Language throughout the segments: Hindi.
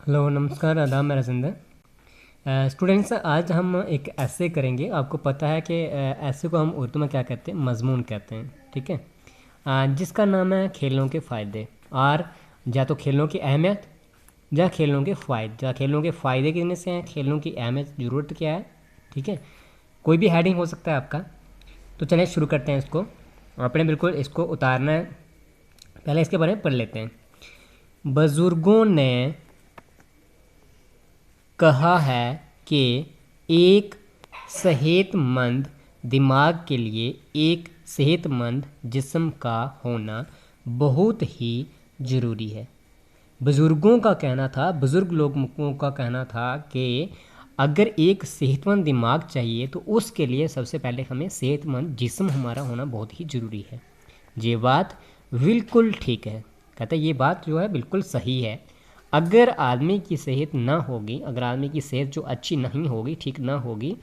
हेलो नमस्कार आदाब मेरा जिंदा स्टूडेंट्स, आज हम एक ऐसे करेंगे। आपको पता है कि ऐसे को हम उर्दू में क्या कहते हैं, मजमून कहते हैं। ठीक है। जिसका नाम है खेलों के फ़ायदे, और या तो खेलों की अहमियत या खेलों के फ़ायदे। या खेलों के फ़ायदे कितने से हैं, खेलों की अहमियत ज़रूरत क्या है। ठीक है। कोई भी हेडिंग हो सकता है आपका। तो चलिए शुरू करते हैं इसको। आपने बिल्कुल इसको उतारना है। पहले इसके बारे में पढ़ लेते हैं। बुज़ुर्गों ने कहा है कि एक सेहतमंद दिमाग के लिए एक सेहतमंद जिस्म का होना बहुत ही ज़रूरी है। बुज़ुर्गों का कहना था, बुज़ुर्ग लोगों का कहना था कि अगर एक सेहतमंद दिमाग चाहिए तो उसके लिए सबसे पहले हमें सेहतमंद जिस्म हमारा होना बहुत ही ज़रूरी है। ये बात बिल्कुल ठीक है। कहते हैं ये बात जो है बिल्कुल सही है। अगर आदमी की सेहत ना होगी, अगर आदमी की सेहत जो अच्छी नहीं होगी, ठीक ना होगी,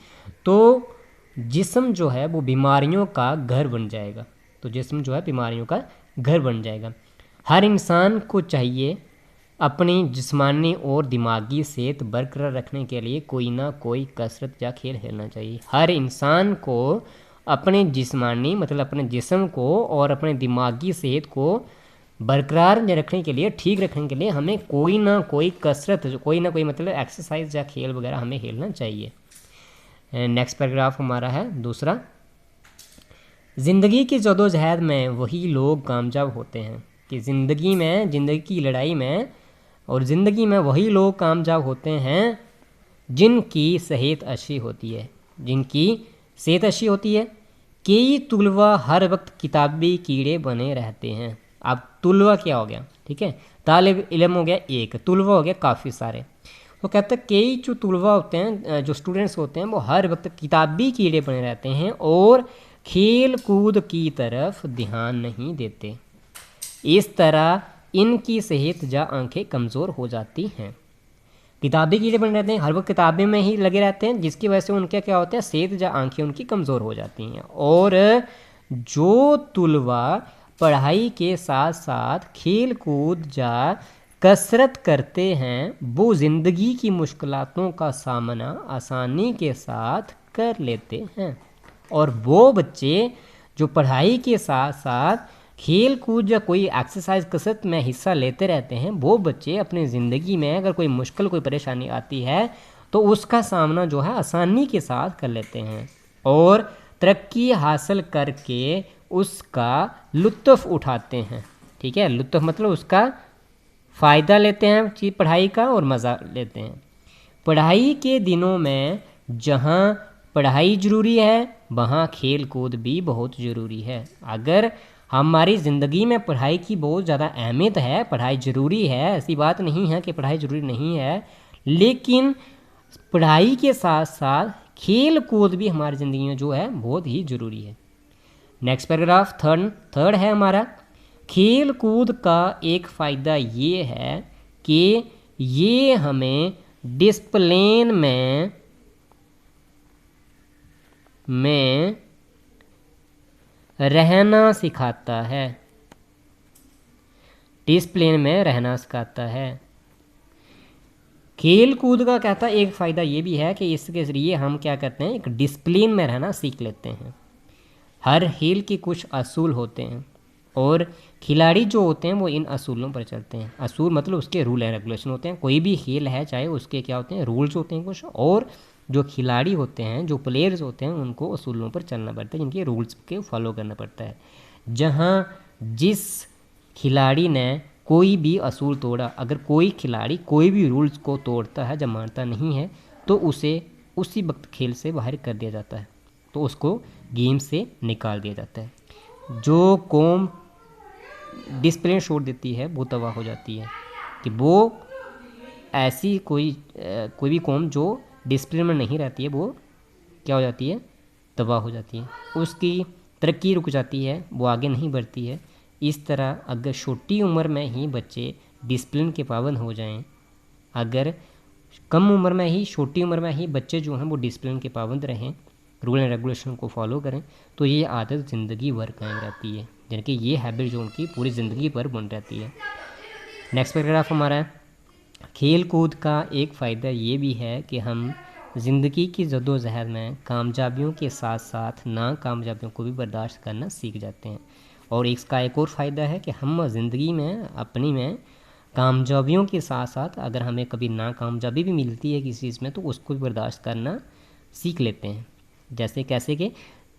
तो जिस्म जो है वो बीमारियों का घर बन जाएगा। तो जिस्म जो है बीमारियों का घर बन जाएगा। हर इंसान को चाहिए अपनी जिस्मानी और दिमागी सेहत बरकरार रखने के लिए कोई ना कोई कसरत या खेल खेलना चाहिए। हर इंसान को अपने जिस्मानी मतलब अपने जिस्म को और अपने दिमागी सेहत को बरकरार रखने के लिए, ठीक रखने के लिए हमें कोई ना कोई कसरत, कोई ना कोई मतलब एक्सरसाइज या खेल वगैरह हमें खेलना चाहिए। नेक्स्ट पैराग्राफ हमारा है दूसरा। ज़िंदगी की जदोजहद में वही लोग कामयाब होते हैं कि ज़िंदगी की लड़ाई में और ज़िंदगी में वही लोग कामयाब होते हैं जिनकी सेहत अच्छी होती है। जिनकी सेहत अच्छी होती है। कई तुलवा हर वक्त किताबी कीड़े बने रहते हैं। अब तुलवा क्या हो गया, ठीक है, तालिब इल्म हो गया एक, तुलवा हो गया काफ़ी सारे। वो कहते हैं कई जो तुलवा होते हैं, जो स्टूडेंट्स होते हैं, वो हर वक्त किताबी कीड़े बने रहते हैं और खेल कूद की तरफ ध्यान नहीं देते। इस तरह इनकी सेहत या आंखें कमज़ोर हो जाती हैं। किताबी कीड़े बने रहते हैं, हर वक्त किताबें में ही लगे रहते हैं, जिसकी वजह से उनके क्या होता है, सेहत या आंखें उनकी कमज़ोर हो जाती हैं। और जो तुलवा पढ़ाई के साथ साथ खेल कूद या कसरत करते हैं वो ज़िंदगी की मुश्किलातों का सामना आसानी के साथ कर लेते हैं। और वो बच्चे जो पढ़ाई के साथ साथ खेल कूद या कोई एक्सरसाइज कसरत में हिस्सा लेते रहते हैं, वो बच्चे अपनी ज़िंदगी में अगर कोई मुश्किल, कोई परेशानी आती है तो उसका सामना जो है आसानी के साथ कर लेते हैं और तरक्की हासिल करके उसका लुत्फ़ उठाते हैं। ठीक है, लुत्फ़ मतलब उसका फ़ायदा लेते हैं चीज़ पढ़ाई का और मज़ा लेते हैं। पढ़ाई के दिनों में जहाँ पढ़ाई ज़रूरी है वहाँ खेल कूद भी बहुत ज़रूरी है। अगर हमारी ज़िंदगी में पढ़ाई की बहुत ज़्यादा अहमियत है, पढ़ाई ज़रूरी है, ऐसी बात नहीं है कि पढ़ाई ज़रूरी नहीं है, लेकिन पढ़ाई के साथ साथ खेल कूद भी हमारी ज़िंदगी में जो है बहुत ही ज़रूरी है। नेक्स्ट पैराग्राफ थर्ड है हमारा। खेल कूद का एक फ़ायदा ये है कि ये हमें डिसिप्लिन में रहना सिखाता है। डिसिप्लिन में रहना सिखाता है। खेल कूद का कहता है एक फ़ायदा ये भी है कि इसके ज़रिए हम क्या करते हैं, एक डिसिप्लिन में रहना सीख लेते हैं। हर खेल के कुछ असूल होते हैं और खिलाड़ी जो होते हैं वो इन असूलों पर चलते हैं। असूल मतलब उसके रूल एंड रेगुलेशन होते हैं। कोई भी खेल है चाहे उसके क्या होते हैं, रूल्स होते हैं कुछ, और जो खिलाड़ी होते हैं, जो प्लेयर्स होते हैं, उनको असूलों पर चलना पड़ता है, जिनके रूल्स के फॉलो करना पड़ता है। जहाँ जिस खिलाड़ी ने कोई भी असूल तोड़ा, अगर कोई खिलाड़ी कोई भी रूल्स को तोड़ता है, जब मानता नहीं है, तो उसे उसी वक्त खेल से बाहर कर दिया जाता है, तो उसको गेम से निकाल दिया जाता है। जो कौम डिसिप्लिन छोड़ देती है वो तबाह हो जाती है। कि वो ऐसी कोई भी कौम जो डिसिप्लिन में नहीं रहती है वो क्या हो जाती है, तबाह हो जाती है, उसकी तरक्की रुक जाती है, वो आगे नहीं बढ़ती है। इस तरह अगर छोटी उम्र में ही बच्चे डिसिप्लिन के पाबंद हो जाएं, अगर कम उम्र में ही, छोटी उम्र में ही बच्चे जो हैं वो डिसिप्लिन के पाबंद रहें, रूल एंड रेगुलेशन को फॉलो करें, तो ये आदत ज़िंदगी भर कायम रहती है, यानी कि ये हैबिट जो उनकी पूरी ज़िंदगी भर बन रहती है। नेक्स्ट पैराग्राफ हमारा है खेल कूद का एक फ़ायदा ये भी है कि हम ज़िंदगी की जद्दोजहद में कामयाबियों के साथ साथ नाकामयाबियों को भी बर्दाश्त करना सीख जाते हैं। और इसका एक और फ़ायदा है कि हम ज़िंदगी में अपनी में कामयाबियों के साथ साथ अगर हमें कभी नाकामयाबी भी मिलती है किसी चीज़ में तो उसको भी बर्दाश्त करना सीख लेते हैं। जैसे कैसे कि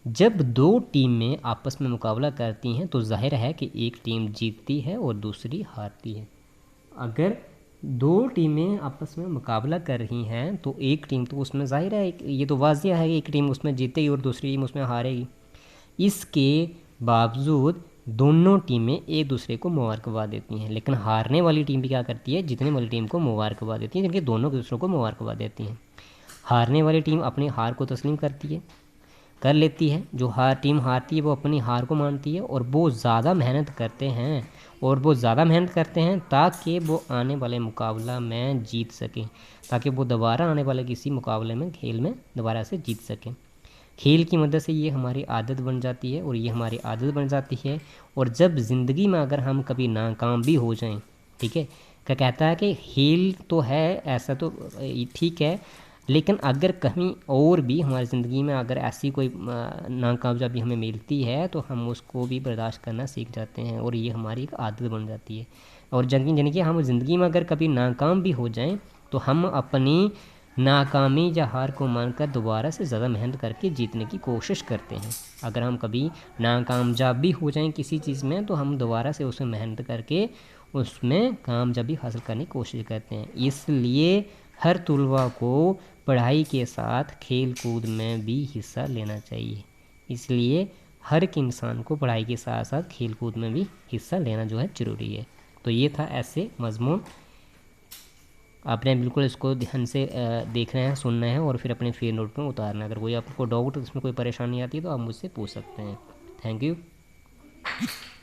जब दो टीमें आपस में मुकाबला करती हैं तो जाहिर है कि एक टीम जीतती है और दूसरी हारती है। अगर दो टीमें आपस में मुकाबला कर रही हैं तो एक टीम तो उसमें जाहिर है, ये तो वाजिया है कि एक टीम उसमें जीतेगी और दूसरी टीम उसमें हारेगी। इसके बावजूद दोनों टीमें एक दूसरे को मुबारकबाद देती हैं, लेकिन हारने वाली टीम भी क्या करती है, जीतने वाली टीम को मुबारकबाद देती है, जबकि दोनों एक दूसरे को मुबारकबाद देती हैं। हारने वाली टीम अपनी हार को तस्लीम कर लेती है। जो टीम हारती है वो अपनी हार को मानती है और वो ज़्यादा मेहनत करते हैं ताकि वो आने वाले मुकाबला में जीत सकें, ताकि वो दोबारा आने वाले किसी मुकाबले में खेल में दोबारा से जीत सकें। खेल की मदद से ये हमारी आदत बन जाती है और जब ज़िंदगी में अगर हम कभी नाकाम भी हो जाएं, ठीक है, क्या कहता है कि खेल तो है ऐसा तो ठीक है, लेकिन अगर कहीं और भी हमारी ज़िंदगी में अगर ऐसी कोई नाकामयाबी हमें मिलती है तो हम उसको भी बर्दाश्त करना सीख जाते हैं और ये हमारी एक आदत बन जाती है। और यानी कि हम ज़िंदगी में अगर कभी नाकाम भी हो जाएं तो हम अपनी नाकामी या हार को मानकर दोबारा से ज़्यादा मेहनत करके जीतने की कोशिश करते हैं। अगर हम कभी नाकामयाब भी हो जाएं किसी चीज़ में तो हम दोबारा से उसमें मेहनत करके उसमें कामयाबी हासिल करने की कोशिश करते हैं। इसलिए हर तुलबा को पढ़ाई के साथ खेल कूद में भी हिस्सा लेना चाहिए। इसलिए हर एक इंसान को पढ़ाई के साथ साथ खेल कूद में भी हिस्सा लेना जो है ज़रूरी है। तो ये था ऐसे मज़मून, आपने बिल्कुल इसको ध्यान से देखना है, सुनना है और फिर अपने फील्ड नोट में उतारना है। अगर कोई आपको डाउट इसमें कोई परेशानी आती है तो आप मुझसे पूछ सकते हैं। Thank you.